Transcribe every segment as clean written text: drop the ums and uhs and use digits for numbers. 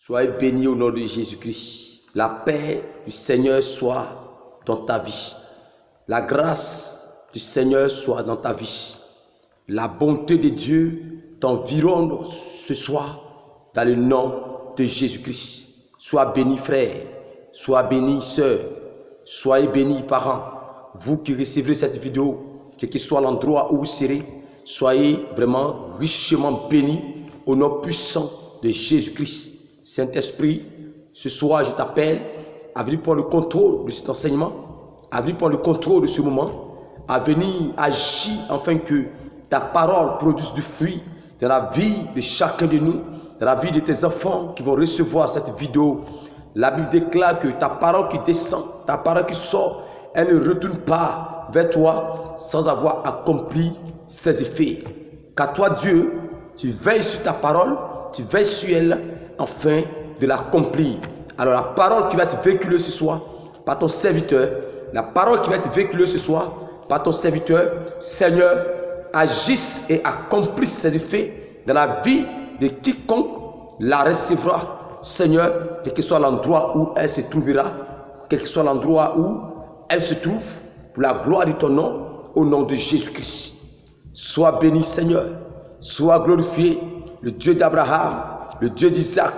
Soyez bénis au nom de Jésus-Christ. La paix du Seigneur soit dans ta vie. La grâce du Seigneur soit dans ta vie. La bonté de Dieu t'environne ce soir dans le nom de Jésus-Christ. Sois béni frère, sois béni sœur, soyez bénis parents. Vous qui recevrez cette vidéo, quel que soit l'endroit où vous serez, soyez vraiment richement bénis au nom puissant de Jésus-Christ. Saint-Esprit, ce soir je t'appelle à venir prendre le contrôle de cet enseignement, à venir prendre le contrôle de ce moment, à venir agir afin que ta parole produise du fruit dans la vie de chacun de nous, dans la vie de tes enfants qui vont recevoir cette vidéo. La Bible déclare que ta parole qui descend, ta parole qui sort, elle ne retourne pas vers toi sans avoir accompli ses effets. Car toi Dieu, tu veilles sur ta parole, tu veilles sur elle afin de l'accomplir. Alors la parole qui va être véhiculée ce soir par ton serviteur, la parole qui va être véhiculée ce soir par ton serviteur, Seigneur, agisse et accomplisse ses effets dans la vie de quiconque la recevra. Seigneur, quel que soit l'endroit où elle se trouvera, quel que soit l'endroit où elle se trouve, pour la gloire de ton nom, au nom de Jésus-Christ. Sois béni Seigneur, sois glorifié, le Dieu d'Abraham, le Dieu d'Isaac,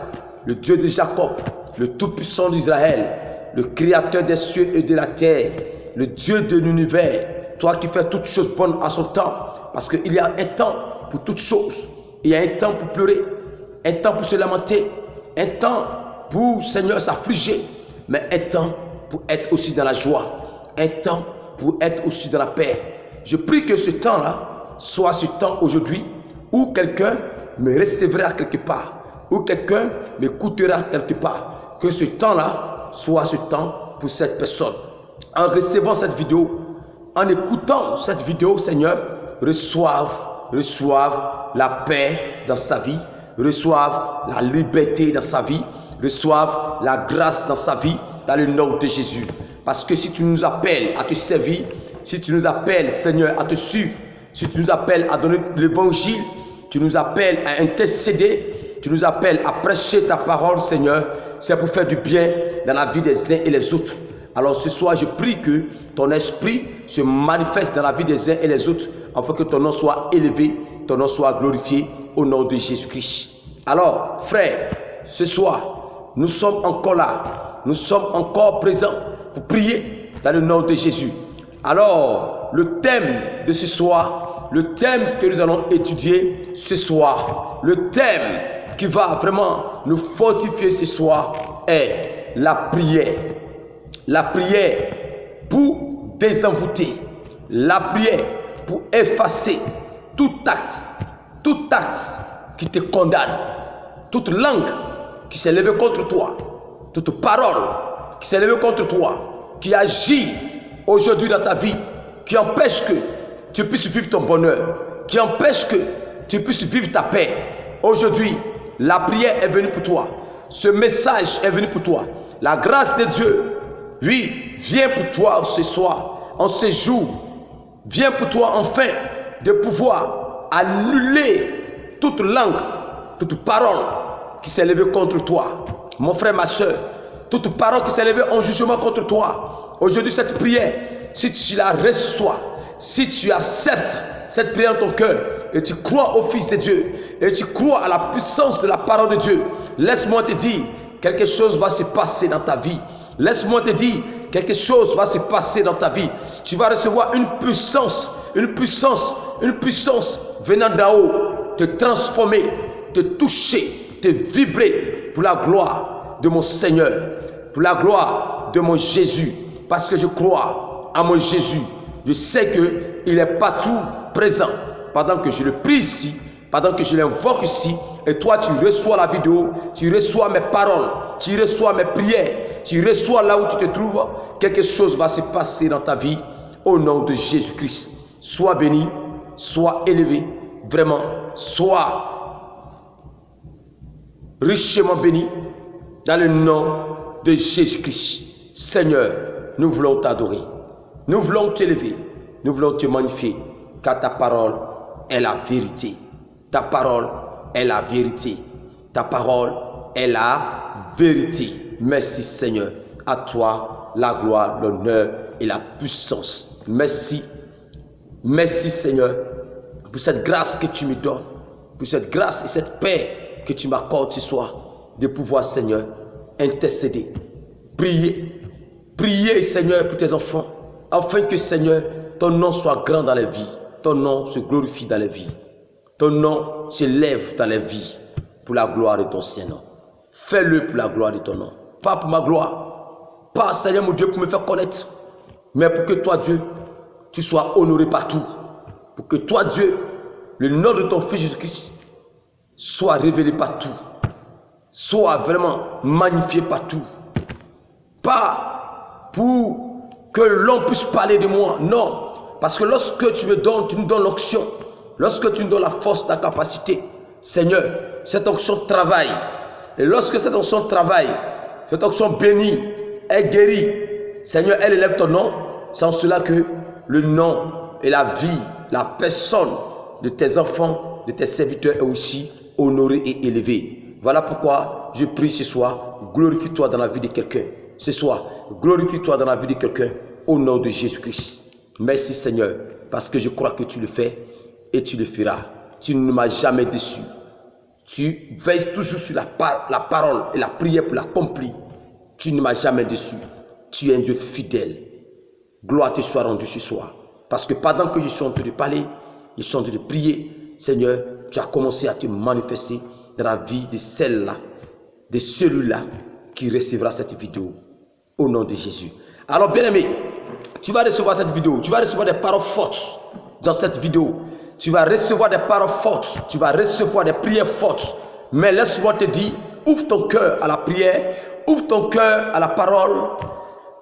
le Dieu de Jacob, le Tout-Puissant d'Israël, le Créateur des cieux et de la terre, le Dieu de l'univers, toi qui fais toutes choses bonnes à son temps, parce qu'il y a un temps pour toutes choses. Il y a un temps pour pleurer, un temps pour se lamenter, un temps pour, Seigneur, s'affliger, mais un temps pour être aussi dans la joie, un temps pour être aussi dans la paix. Je prie que ce temps-là soit ce temps aujourd'hui où quelqu'un me recevra quelque part, où quelqu'un m'écoutera quelque part. Que ce temps-là soit ce temps pour cette personne. En recevant cette vidéo, en écoutant cette vidéo, Seigneur, reçoive la paix dans sa vie, reçoive la liberté dans sa vie, reçoive la grâce dans sa vie, dans le nom de Jésus. Parce que si tu nous appelles à te servir, si tu nous appelles, Seigneur, à te suivre, si tu nous appelles à donner l'évangile, tu nous appelles à intercéder, tu nous appelles à prêcher ta parole, Seigneur, c'est pour faire du bien dans la vie des uns et les autres. Alors ce soir, je prie que ton esprit se manifeste dans la vie des uns et les autres, afin que ton nom soit élevé, ton nom soit glorifié au nom de Jésus-Christ. Alors, frère, ce soir, nous sommes encore là, nous sommes encore présents pour prier dans le nom de Jésus. Alors, le thème de ce soir, le thème que nous allons étudier ce soir, le thème qui va vraiment nous fortifier ce soir est la prière. La prière pour désenvoûter, la prière pour effacer tout acte qui te condamne, toute langue qui s'est levée contre toi, toute parole qui s'est levée contre toi, qui agit aujourd'hui dans ta vie, qui empêche que tu puisses vivre ton bonheur, qui empêche que tu puisses vivre ta paix. Aujourd'hui, la prière est venue pour toi. Ce message est venu pour toi. La grâce de Dieu, oui, vient pour toi ce soir, en ce jour. Vient pour toi enfin de pouvoir annuler toute langue, toute parole qui s'est levée contre toi. Mon frère, ma soeur, toute parole qui s'est levée en jugement contre toi. Aujourd'hui, cette prière, si tu la reçois, si tu acceptes cette prière dans ton cœur et tu crois au Fils de Dieu et tu crois à la puissance de la parole de Dieu, laisse-moi te dire, quelque chose va se passer dans ta vie. Laisse-moi te dire, quelque chose va se passer dans ta vie. Tu vas recevoir une puissance venant d'en haut, te transformer, te toucher, te vibrer pour la gloire de mon Seigneur, pour la gloire de mon Jésus. Parce que je crois à mon Jésus. Je sais qu'il est partout présent. Pendant que je le prie ici, pendant que je l'invoque ici, et toi tu reçois la vidéo, tu reçois mes paroles, tu reçois mes prières, tu reçois là où tu te trouves, quelque chose va se passer dans ta vie au nom de Jésus-Christ. Sois béni, sois élevé, vraiment, sois richement béni dans le nom de Jésus-Christ. Seigneur, nous voulons t'adorer, nous voulons t'élever, nous voulons te magnifier, car ta parole est la vérité. Ta parole est la vérité. Ta parole est la vérité. Merci Seigneur. À toi la gloire, l'honneur et la puissance. Merci. Merci Seigneur pour cette grâce que tu me donnes, pour cette grâce et cette paix que tu m'accordes ce soir, de pouvoir Seigneur intercéder, prier, prier Seigneur pour tes enfants, afin que Seigneur ton nom soit grand dans les vies, ton nom se glorifie dans les vies, ton nom s'élève dans les vies pour la gloire de ton Saint-Nom. Fais-le pour la gloire de ton nom, pas pour ma gloire, pas Seigneur mon Dieu pour me faire connaître, mais pour que toi Dieu, tu sois honoré partout, pour que toi Dieu, le nom de ton Fils Jésus-Christ soit révélé partout, soit vraiment magnifié partout. Pas pour que l'on puisse parler de moi, non. Parce que lorsque tu me donnes, tu nous donnes l'onction, lorsque tu nous donnes la force, la capacité, Seigneur, cette onction travaille. Et lorsque cette onction travaille, cette onction bénie, elle guérit, Seigneur, elle élève ton nom. C'est en cela que le nom et la vie, la personne de tes enfants, de tes serviteurs est aussi honoré et élevé. Voilà pourquoi je prie ce soir, glorifie-toi dans la vie de quelqu'un. Ce soir, glorifie-toi dans la vie de quelqu'un au nom de Jésus-Christ. Merci Seigneur, parce que je crois que tu le fais et tu le feras. Tu ne m'as jamais déçu. Tu veilles toujours sur la parole et la prière pour l'accomplir. Tu ne m'as jamais déçu. Tu es un Dieu fidèle. Gloire te soit rendue ce soir. Parce que pendant que je suis en train de parler, je suis en train de prier, Seigneur, tu as commencé à te manifester dans la vie de celle-là, de celui-là qui recevra cette vidéo au nom de Jésus. Alors bien aimé, tu vas recevoir cette vidéo, tu vas recevoir des paroles fortes dans cette vidéo. Tu vas recevoir des paroles fortes, tu vas recevoir des prières fortes. Mais laisse-moi te dire, ouvre ton cœur à la prière, ouvre ton cœur à la parole.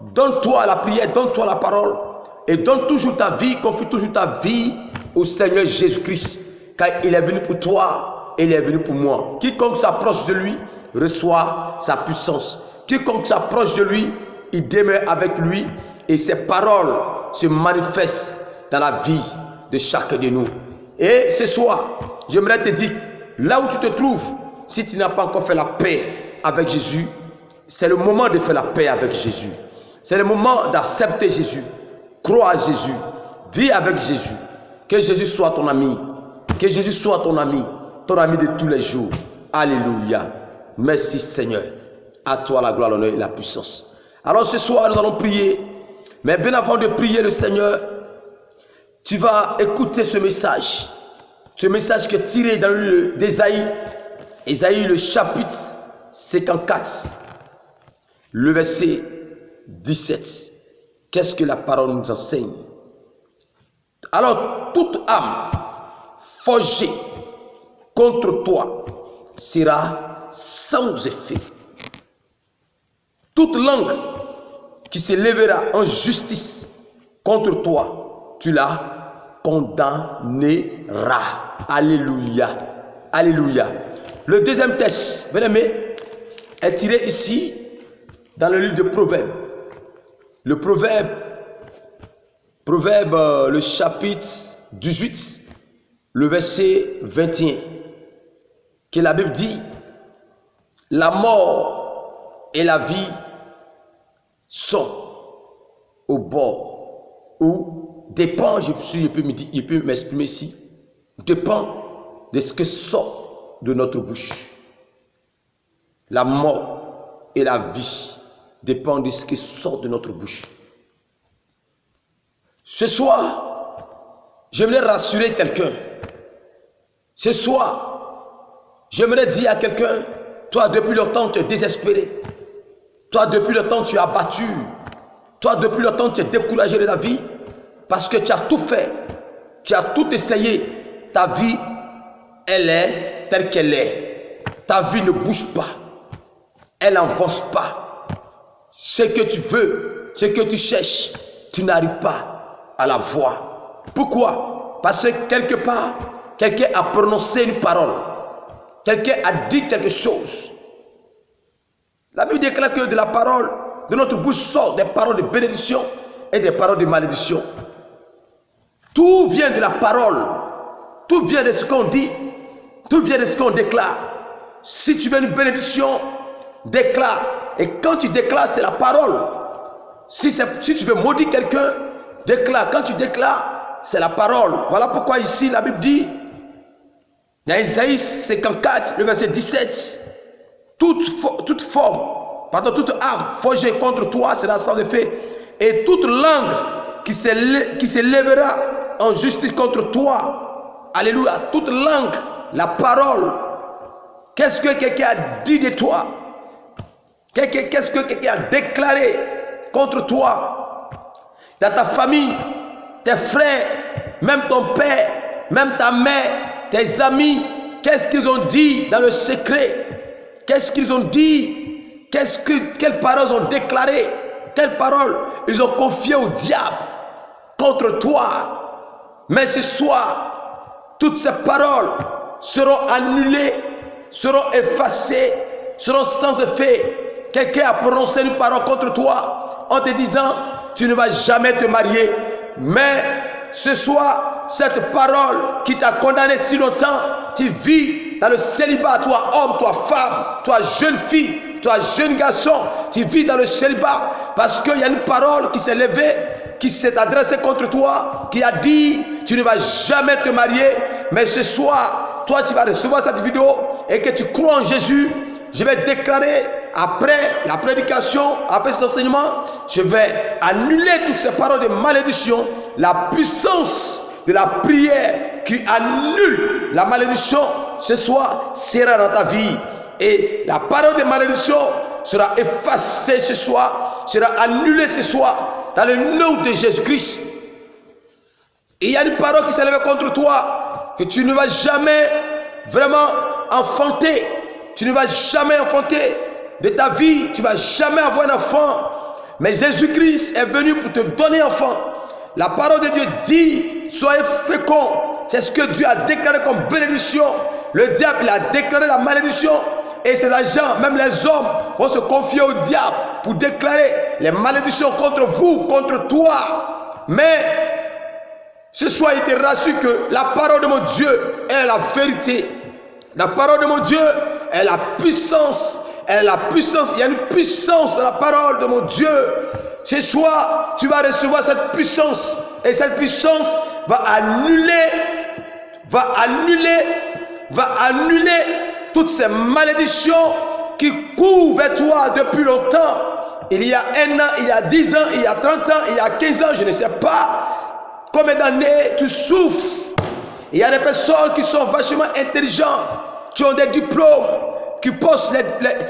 Donne-toi à la prière, donne-toi à la parole. Et donne toujours ta vie, confie toujours ta vie au Seigneur Jésus-Christ. Car il est venu pour toi et il est venu pour moi. Quiconque s'approche de lui reçoit sa puissance. Quiconque s'approche de lui, il demeure avec lui. Et ses paroles se manifestent dans la vie de chacun de nous. Et ce soir, j'aimerais te dire, là où tu te trouves, si tu n'as pas encore fait la paix avec Jésus, c'est le moment de faire la paix avec Jésus. C'est le moment d'accepter Jésus. Crois à Jésus. Vis avec Jésus. Que Jésus soit ton ami. Que Jésus soit ton ami de tous les jours. Alléluia. Merci Seigneur. À toi la gloire, l'honneur et la puissance. Alors ce soir, nous allons prier. Mais bien avant de prier le Seigneur, tu vas écouter ce message. Ce message qui est tiré dans le livre d'Ésaïe. Ésaïe, le chapitre 54. Le verset 17. Qu'est-ce que la parole nous enseigne? Alors, toute âme forgée contre toi sera sans effet. Toute langue qui se lèvera en justice contre toi, tu la condamneras. Alléluia. Alléluia. Le deuxième texte, bien aimé, est tiré ici dans le livre de Proverbes. Le Proverbe, le chapitre 18, le verset 21, que la Bible dit, la mort et la vie sont au bord, ou dépend, je peux m'exprimer ici, dépend de ce que sort de notre bouche. La mort et la vie dépend de ce qui sort de notre bouche. Ce soir, j'aimerais rassurer quelqu'un. Ce soir, j'aimerais dire à quelqu'un, toi depuis longtemps tu es désespéré. Toi depuis longtemps tu es abattu. Toi depuis longtemps tu es découragé de la vie. Parce que tu as tout fait. Tu as tout essayé. Ta vie, elle est telle qu'elle est. Ta vie ne bouge pas. Elle n'avance pas. Ce que tu veux, ce que tu cherches, tu n'arrives pas à la voir. Pourquoi? Parce que quelque part, quelqu'un a prononcé une parole. Quelqu'un a dit quelque chose. La Bible déclare que de la parole, de notre bouche sort des paroles de bénédiction et des paroles de malédiction. Tout vient de la parole. Tout vient de ce qu'on dit. Tout vient de ce qu'on déclare. Si tu veux une bénédiction, déclare. Et quand tu déclares, c'est la parole. Si tu veux maudire quelqu'un, déclare. Quand tu déclares, c'est la parole. Voilà pourquoi ici la Bible dit, dans Isaïe 54, le verset 17, toute arme forgée contre toi sera sans effet, et toute langue qui s'élèvera en justice contre toi. Alléluia. Toute langue, la parole. Qu'est-ce que quelqu'un a dit de toi? Qu'est-ce que quelqu'un a déclaré contre toi? Dans ta famille, tes frères, même ton père, même ta mère, tes amis, qu'est-ce qu'ils ont dit dans le secret? Qu'est-ce qu'ils ont dit? Quelles paroles ont déclaré? Quelles paroles ils ont confiées au diable contre toi? Mais ce soir, toutes ces paroles seront annulées, seront effacées, seront sans effet. Quelqu'un a prononcé une parole contre toi en te disant, tu ne vas jamais te marier. Mais ce soir, cette parole qui t'a condamné si longtemps, tu vis dans le célibat, toi homme, toi femme, toi jeune fille, toi jeune garçon, tu vis dans le célibat parce qu'il y a une parole qui s'est levée, qui s'est adressée contre toi, qui a dit, tu ne vas jamais te marier. Mais ce soir, toi tu vas recevoir cette vidéo et que tu crois en Jésus. Je vais déclarer après la prédication, après cet enseignement, je vais annuler toutes ces paroles de malédiction. La puissance de la prière qui annule la malédiction ce soir sera dans ta vie. Et la parole de malédiction sera effacée ce soir, sera annulée ce soir dans le nom de Jésus-Christ. Il y a une parole qui s'est levée contre toi, que tu ne vas jamais vraiment enfanter. Tu ne vas jamais enfanter de ta vie, tu ne vas jamais avoir un enfant. Mais Jésus-Christ est venu pour te donner un enfant. La parole de Dieu dit, soyez féconds. C'est ce que Dieu a déclaré comme bénédiction. Le diable, il a déclaré la malédiction. Et ses agents, même les hommes, vont se confier au diable pour déclarer les malédictions contre vous, contre toi. Mais ce soir, il te rassure que la parole de mon Dieu est la vérité. La parole de mon Dieu est la puissance. Elle est la puissance. Il y a une puissance dans la parole de mon Dieu. Ce soir, tu vas recevoir cette puissance. Et cette puissance va annuler toutes ces malédictions qui courent vers toi depuis longtemps. Il y a 1 an, il y a 10 ans, il y a 30 ans, il y a 15 ans, je ne sais pas combien d'années tu souffres. Il y a des personnes qui sont vachement intelligentes, qui ont des diplômes, qui postent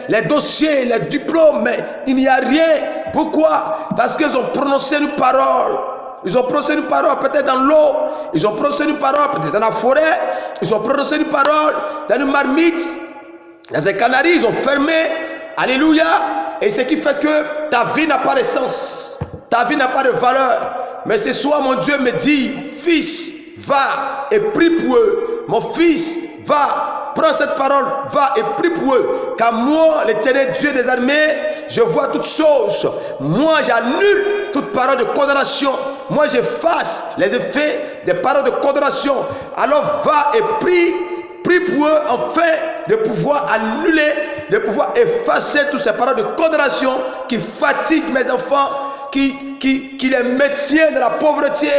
les dossiers, les diplômes, mais il n'y a rien. Pourquoi? Parce qu'ils ont prononcé une parole. Ils ont prononcé une parole peut-être dans l'eau, ils ont prononcé une parole peut-être dans la forêt, ils ont prononcé une parole dans une marmite, dans un canari, ils ont fermé. Alléluia. Et ce qui fait que ta vie n'a pas de sens, ta vie n'a pas de valeur. Mais ce soir, mon Dieu me dit, fils, va et prie pour eux. Mon fils, va, prends cette parole, va et prie pour eux. Car moi, l'Éternel Dieu des armées, je vois toutes choses. Moi, j'annule toute parole de condamnation. Moi, j'efface les effets des paroles de condamnation. Alors, va et prie pour eux, afin de pouvoir annuler, de pouvoir effacer toutes ces paroles de condamnation qui fatiguent mes enfants, qui les maintiennent dans la pauvreté,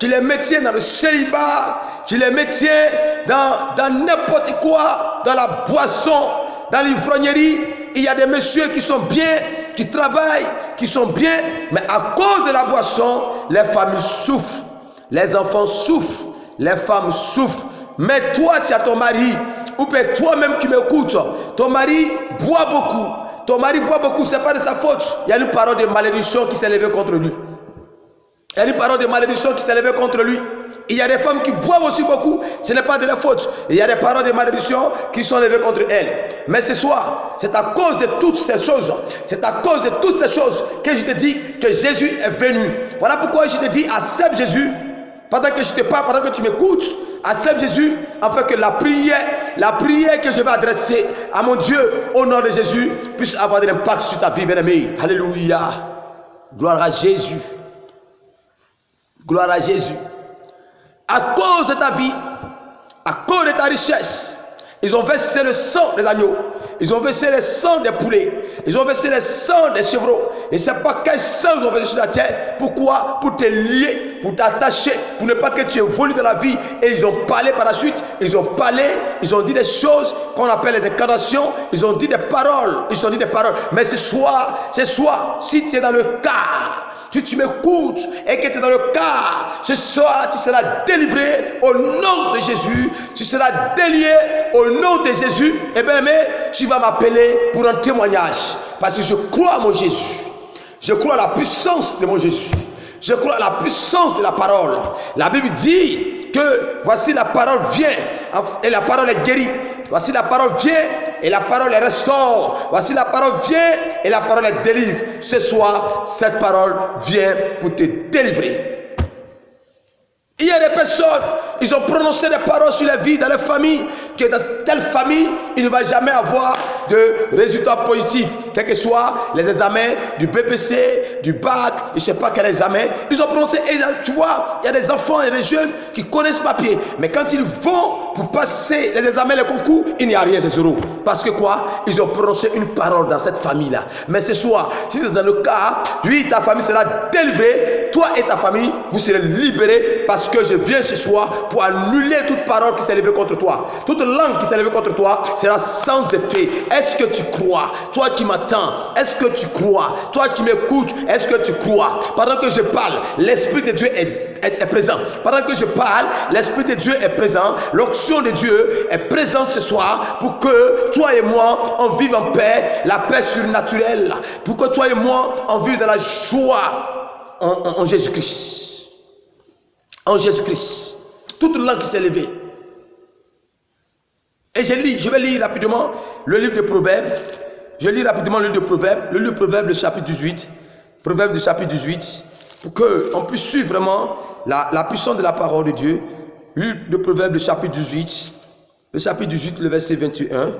qui les maintiennent dans le célibat, qui les maintiennent dans n'importe quoi, dans la boisson, dans l'ivrognerie. Il y a des messieurs qui sont bien, qui travaillent, qui sont bien, mais à cause de la boisson, les familles souffrent, les enfants souffrent, les femmes souffrent. Mais toi, tu as ton mari, ou bien toi-même tu m'écoutes, ton mari boit beaucoup. Ton mari boit beaucoup, ce n'est pas de sa faute. Il y a une parole de malédiction qui s'est levée contre lui. Il y a une parole de malédiction qui s'est levée contre lui. Il y a des femmes qui boivent aussi beaucoup, ce n'est pas de leur faute. Il y a des paroles de malédiction qui sont levées contre elles. Mais ce soir, c'est à cause de toutes ces choses, c'est à cause de toutes ces choses que je te dis que Jésus est venu. Voilà pourquoi je te dis, accepte Jésus. Pendant que je te parle, pendant que tu m'écoutes, accepte Jésus, afin que la prière que je vais adresser à mon Dieu au nom de Jésus puisse avoir de l'impact sur ta vie, bien-aimé. Alléluia. Gloire à Jésus. Gloire à Jésus. À cause de ta vie, à cause de ta richesse, ils ont versé le sang des agneaux. Ils ont versé le sang des poulets. Ils ont versé le sang des chevreaux. Et c'est pas quel sang ils ont versé sur la terre. Pourquoi? Pour te lier, pour t'attacher, pour ne pas que tu évolues dans la vie. Et ils ont parlé par la suite. Ils ont parlé, ils ont dit des choses qu'on appelle les incarnations. Ils ont dit des paroles. Ils ont dit des paroles. Mais ce soir, si tu es dans le cas, si tu m'écoutes et que tu es dans le cas, ce soir tu seras délivré au nom de Jésus. Tu seras délié au nom de Jésus. Et bien, mais tu vas m'appeler pour un témoignage. Parce que je crois à mon Jésus. Je crois à la puissance de mon Jésus. Je crois à la puissance de la parole. La Bible dit que voici la parole vient et la parole est guérie. Voici la parole vient et la parole est restaure. Voici la parole vient et la parole est délivre. Ce soir, cette parole vient pour te délivrer. Il y a des personnes, ils ont prononcé des paroles sur la vie dans leur famille, que dans telle famille, il ne va jamais avoir de résultats positifs, quels que soient les examens du BPC, du bac, je ne sais pas quel examen. Ils ont prononcé, et tu vois, il y a des enfants et des jeunes qui connaissent papier, mais quand ils vont pour passer les examens, les concours, il n'y a rien, c'est zéro. Parce que quoi? Ils ont prononcé une parole dans cette famille-là. Mais ce soir, si c'est dans le cas, lui, ta famille sera délivrée, toi et ta famille, vous serez libérés parce que je viens ce soir pour annuler toute parole qui s'est levée contre toi. Toute langue qui s'est levée contre toi sera sans effet. Est-ce que tu crois? Toi qui m'attends, est-ce que tu crois? Toi qui m'écoutes, est-ce que tu crois? Pendant que je parle, l'Esprit de Dieu est présent. Pendant que je parle, l'Esprit de Dieu est présent. L'onction de Dieu est présente ce soir pour que toi et moi, on vive en paix, la paix surnaturelle. Pour que toi et moi, on vive dans la joie en Jésus-Christ. En Jésus-Christ. Toute langue qui s'est levée. Et je vais lire rapidement le livre de Proverbes. Je lis rapidement le livre de Proverbes. Le livre de Proverbes, le chapitre 18. Proverbes, le chapitre 18. Pour qu'on puisse suivre vraiment la puissance de la parole de Dieu. Le livre de Proverbes, le chapitre 18. Le chapitre 18, le verset 21.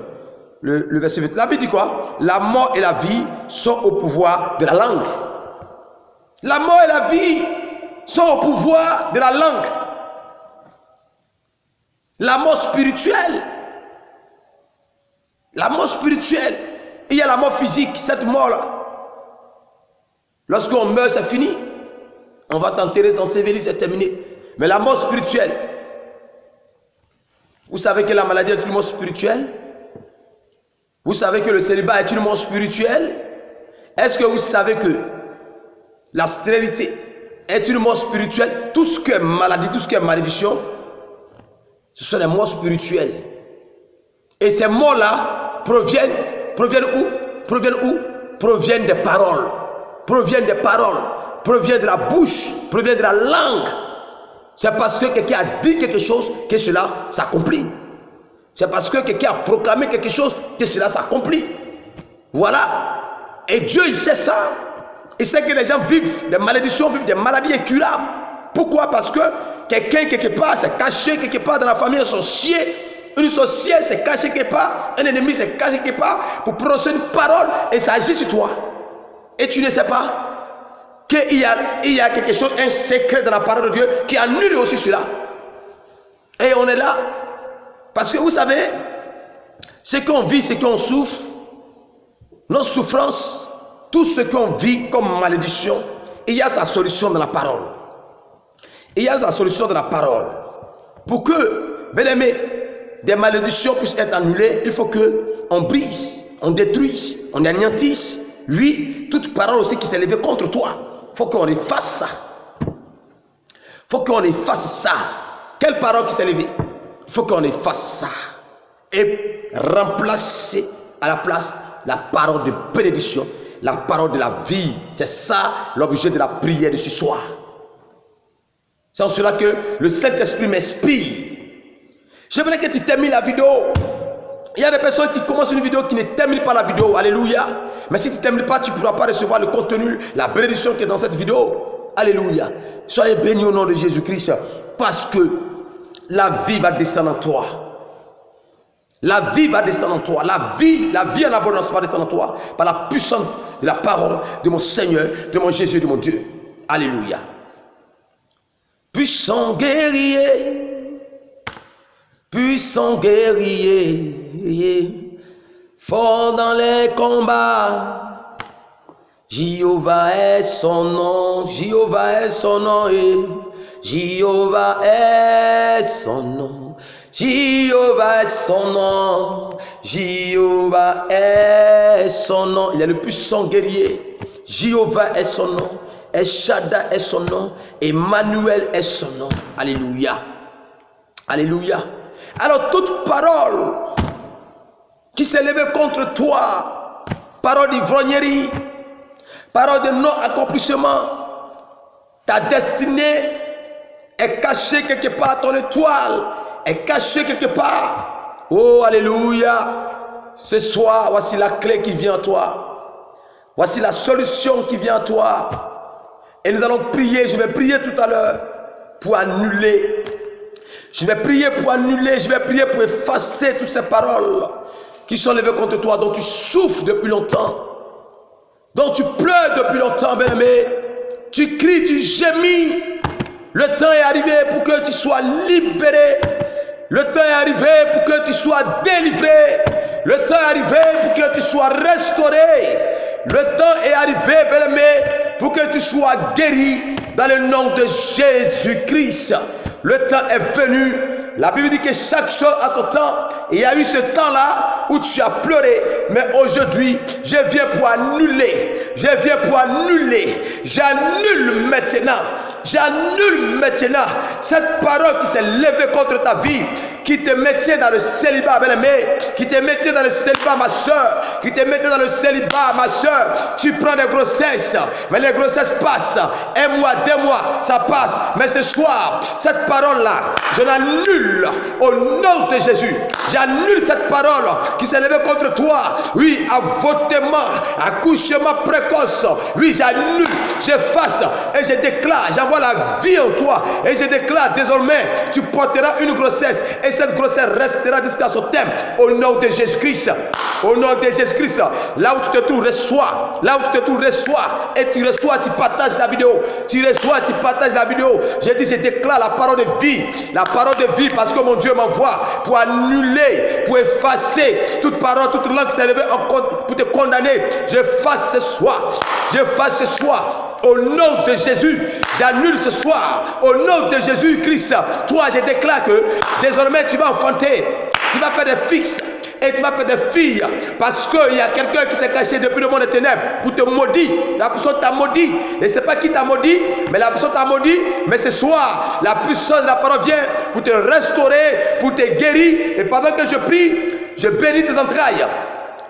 Le verset 21. La Bible dit quoi? La mort et la vie sont au pouvoir de la langue. La mort et la vie sont au pouvoir de la langue. La mort spirituelle. La mort spirituelle. Il y a la mort physique, cette mort-là. Lorsqu'on meurt, c'est fini. On va t'enterrer, t'ensevelir, c'est terminé. Mais la mort spirituelle. Vous savez que la maladie est une mort spirituelle? Vous savez que le célibat est une mort spirituelle? Est-ce que vous savez que la stérilité est une mort spirituelle? Tout ce qui est maladie, tout ce qui est malédiction, ce sont des morts spirituelles. Et ces morts-là proviennent où? Proviennent des paroles. Proviennent des paroles. Proviennent de la bouche. Proviennent de la langue. C'est parce que quelqu'un a dit quelque chose que cela s'accomplit. C'est parce que quelqu'un a proclamé quelque chose que cela s'accomplit. Voilà. Et Dieu, il sait ça. Il sait que les gens vivent des malédictions, vivent des maladies incurables. Pourquoi? Parce que quelqu'un quelque part s'est caché quelque part dans la famille, un sorcier. Une sorcière s'est cachée quelque part. Un ennemi s'est caché quelque part pour prononcer une parole et ça agit sur toi. Et tu ne sais pas qu'il y a quelque chose, un secret dans la parole de Dieu qui annule aussi cela. Et on est là. Parce que vous savez, ce qu'on vit, ce qu'on souffre, nos souffrances, tout ce qu'on vit comme malédiction, il y a sa solution dans la parole. Il y a sa solution dans la parole. Pour que, bien aimé, des malédictions puissent être annulées, il faut qu'on brise, on détruise, on anéantisse, lui, toute parole aussi qui s'est levée contre toi. Il faut qu'on efface ça. Il faut qu'on efface ça. Quelle parole qui s'est levée? Il faut qu'on efface ça. Et remplacer à la place la parole de bénédiction, la parole de la vie. C'est ça l'objet de la prière de ce soir. C'est en cela que le Saint-Esprit m'inspire. J'aimerais que tu termines la vidéo. Il y a des personnes qui commencent une vidéo qui ne terminent pas la vidéo. Alléluia. Mais si tu ne termines pas, tu ne pourras pas recevoir le contenu, la bénédiction qui est dans cette vidéo. Alléluia. Soyez bénis au nom de Jésus-Christ. Parce que la vie va descendre en toi. La vie va descendre en toi. La vie en abondance va descendre en toi. Par la puissance de la parole de mon Seigneur, de mon Jésus, de mon Dieu. Alléluia. Puissant guerrier, puissant guerrier, fort dans les combats. Jéhovah est son nom, Jéhovah est son nom, et Jéhovah est son nom, Jéhovah est son nom, Jéhovah est son nom. Il est le puissant guerrier. Jéhovah est son nom, El Shaddai est son nom, Emmanuel est son nom. Alléluia. Alléluia. Alors toute parole qui s'est levée contre toi, parole d'ivrognerie, parole de non-accomplissement, ta destinée est cachée quelque part, ton étoile est cachée quelque part. Oh, alléluia. Ce soir, voici la clé qui vient à toi. Voici la solution qui vient à toi. Et nous allons prier, je vais prier tout à l'heure pour annuler. Je vais prier pour annuler, je vais prier pour effacer toutes ces paroles qui sont levées contre toi, dont tu souffres depuis longtemps, dont tu pleures depuis longtemps, bien-aimé. Tu cries, tu gémis. Le temps est arrivé pour que tu sois libéré. Le temps est arrivé pour que tu sois délivré. Le temps est arrivé pour que tu sois restauré. Le temps est arrivé, bien-aimé, pour que tu sois guéri dans le nom de Jésus-Christ. Le temps est venu. La Bible dit que chaque chose a son temps. Et il y a eu ce temps-là où tu as pleuré. Mais aujourd'hui, je viens pour annuler. Je viens pour annuler. J'annule maintenant. J'annule maintenant cette parole qui s'est levée contre ta vie, qui te mettait dans le célibat, bien-aimé, qui te mettait dans le célibat, ma soeur, qui te mettait dans le célibat, ma soeur. Tu prends des grossesses, mais les grossesses passent. 1 mois, 2 mois, ça passe. Mais ce soir, cette parole-là, je l'annule au nom de Jésus. J'annule cette parole qui s'est levée contre toi. Oui, avortement, accouchement précoce. Oui, j'annule, j'efface et je déclare, j'envoie la vie en toi et je déclare désormais, tu porteras une grossesse et cette grossesse restera jusqu'à son terme au nom de Jésus-Christ. Au nom de Jésus-Christ, là où tu te trouves, reçois. Là où tu te trouves, reçois. Et tu reçois, tu partages la vidéo. Tu reçois, tu partages la vidéo. J'ai dit, je déclare la parole de vie. La parole de vie, parce que mon Dieu m'envoie pour annuler, pour effacer toute parole, toute langue qui s'est levée pour te condamner. J'efface ce soir. J'efface ce soir. Au nom de Jésus, j'annule ce soir. Au nom de Jésus-Christ, toi, je déclare que désormais tu vas enfanter. Tu vas faire des fils. Et tu vas faire des filles. Parce qu'il y a quelqu'un qui s'est caché depuis le monde des ténèbres pour te maudire. La personne t'a maudit. Et je ne sais pas qui t'a maudit, mais la personne t'a maudit. Mais ce soir, la puissance de la parole vient pour te restaurer, pour te guérir. Et pendant que je prie, je bénis tes entrailles.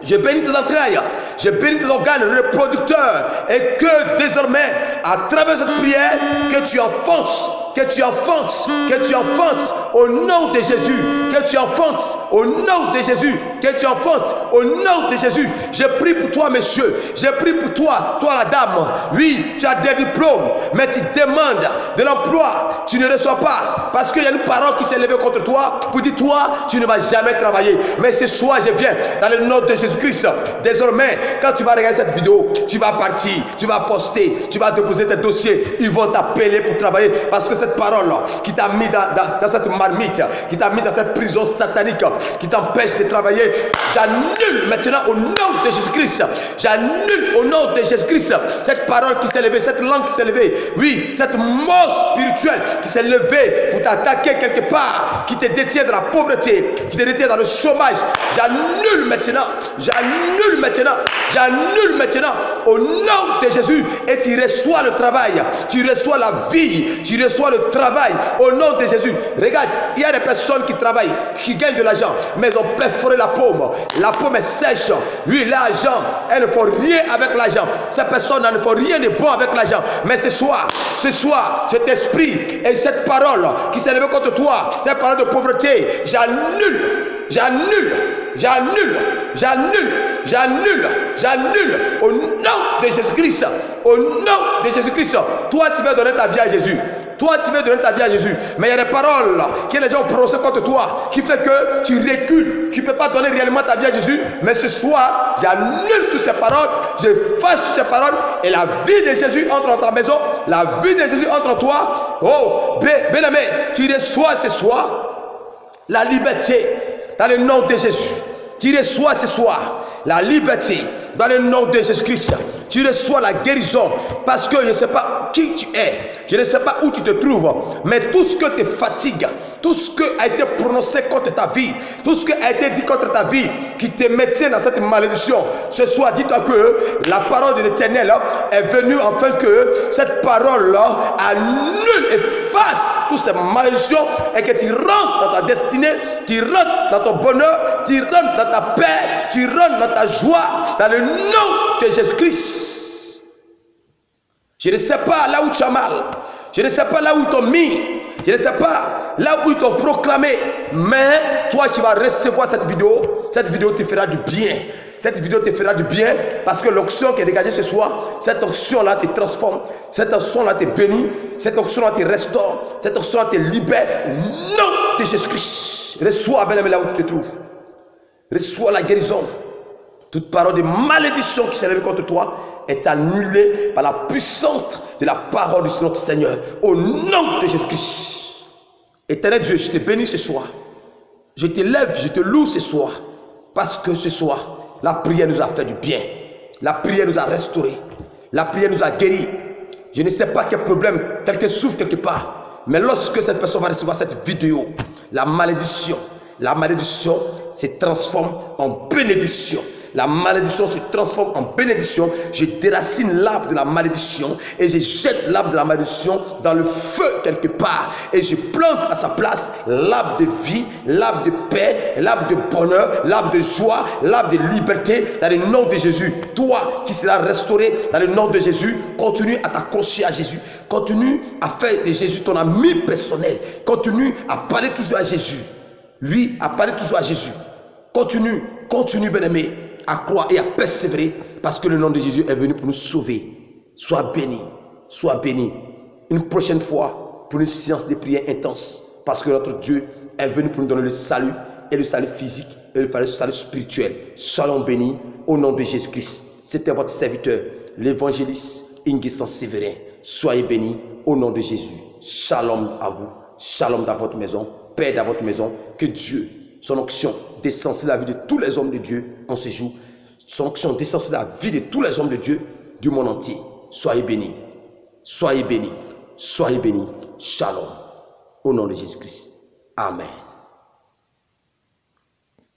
Je bénis tes entrailles, je bénis tes organes reproducteurs, et que désormais, à travers cette prière, que tu enfantes, que tu enfantes, que tu enfantes au nom de Jésus, que tu enfantes au nom de Jésus, que tu enfantes au nom de Jésus. Je prie pour toi, monsieur, je prie pour toi, toi la dame. Oui, tu as des diplômes, mais tu demandes de l'emploi, tu ne reçois pas, parce qu'il y a une parole qui s'est levée contre toi pour dire, toi, tu ne vas jamais travailler. Mais ce soir, je viens dans le nom de Jésus-Christ. Désormais, quand tu vas regarder cette vidéo, tu vas partir, tu vas poster, tu vas déposer tes dossiers, ils vont t'appeler pour travailler, parce que cette parole qui t'a mis dans cette marmite, qui t'a mis dans cette prison satanique, qui t'empêche de travailler, j'annule maintenant au nom de Jésus-Christ. J'annule au nom de Jésus-Christ cette parole qui s'est levée, cette langue qui s'est levée, oui, cette mort spirituelle qui s'est levée pour t'attaquer quelque part, qui te détient dans la pauvreté, qui te détient dans le chômage. J'annule maintenant, j'annule maintenant, j'annule maintenant au nom de Jésus, et tu reçois le travail, tu reçois la vie, tu reçois le travail au nom de Jésus. Regarde, il y a des personnes qui travaillent, qui gagnent de l'argent, mais ils ont perforé la paume est sèche. Oui, l'argent, elles ne font rien avec l'argent. Ces personnes ne font rien de bon avec l'argent. Mais ce soir, cet esprit et cette parole qui s'est levée contre toi, cette parole de pauvreté, j'annule, j'annule, j'annule, j'annule, j'annule, j'annule au nom de Jésus-Christ. Au nom de Jésus-Christ. Toi, tu vas donner ta vie à Jésus. Toi, tu veux donner ta vie à Jésus. Mais il y a des paroles que les gens ont prononcées contre toi, qui fait que tu recules. Tu ne peux pas donner réellement ta vie à Jésus. Mais ce soir, j'annule toutes ces paroles. J'efface toutes ces paroles. Et la vie de Jésus entre dans ta maison. La vie de Jésus entre en toi. Oh, bien-aimé, tu reçois ce soir la liberté dans le nom de Jésus. Tu reçois ce soir la liberté. Dans le nom de Jésus-Christ, tu reçois la guérison. Parce que je ne sais pas qui tu es, je ne sais pas où tu te trouves, mais tout ce que te fatigue, tout ce qui a été prononcé contre ta vie, tout ce qui a été dit contre ta vie, qui te maintient dans cette malédiction, ce soir, dis-toi que la parole de l'Éternel est venue afin que cette parole annule, efface toutes ces malédictions et que tu rentres dans ta destinée, tu rentres dans ton bonheur, tu rentres dans ta paix, tu rentres dans ta joie, dans le nom de Jésus-Christ. Je ne sais pas là où tu as mal, je ne sais pas là où ils t'ont mis, je ne sais pas là où ils t'ont proclamé, mais toi qui vas recevoir cette vidéo te fera du bien. Cette vidéo te fera du bien parce que l'onction qui est dégagée ce soir, cette onction-là te transforme, cette onction-là te bénit, cette onction-là te restaure, cette onction-là te libère. Nom de Jésus-Christ. Reçois, bien-aimé, là où tu te trouves. Reçois la guérison. Toute parole de malédiction qui s'est levée contre toi est annulée par la puissance de la parole de notre Seigneur. Au nom de Jésus-Christ. Éternel Dieu, je te bénis ce soir. Je te lève, je te loue ce soir. Parce que ce soir, la prière nous a fait du bien. La prière nous a restaurés. La prière nous a guéris. Je ne sais pas quel problème, quelqu'un souffre quelque part. Mais lorsque cette personne va recevoir cette vidéo, la malédiction se transforme en bénédiction. La malédiction se transforme en bénédiction. Je déracine l'arbre de la malédiction et je jette l'arbre de la malédiction dans le feu quelque part. Et je plante à sa place l'arbre de vie, l'arbre de paix, l'arbre de bonheur, l'arbre de joie, l'arbre de liberté dans le nom de Jésus. Toi qui seras restauré dans le nom de Jésus, continue à t'accrocher à Jésus. Continue à faire de Jésus ton ami personnel. Continue à parler toujours à Jésus. Lui, à parler toujours à Jésus. Continue, bien-aimé, à croire et à persévérer parce que le nom de Jésus est venu pour nous sauver. Sois béni, sois béni. Une prochaine fois pour une séance de prière intense parce que notre Dieu est venu pour nous donner le salut et le salut physique et le salut spirituel. Soyons bénis au nom de Jésus-Christ. C'était votre serviteur, l'évangéliste Inguessan Sévérin. Soyez bénis au nom de Jésus. Shalom à vous, shalom dans votre maison, paix dans votre maison. Que Dieu, son onction descend sur la vie de tous les hommes de Dieu en ce jour. Son onction descend sur la vie de tous les hommes de Dieu du monde entier. Soyez bénis. Soyez bénis. Soyez bénis. Shalom. Au nom de Jésus-Christ. Amen.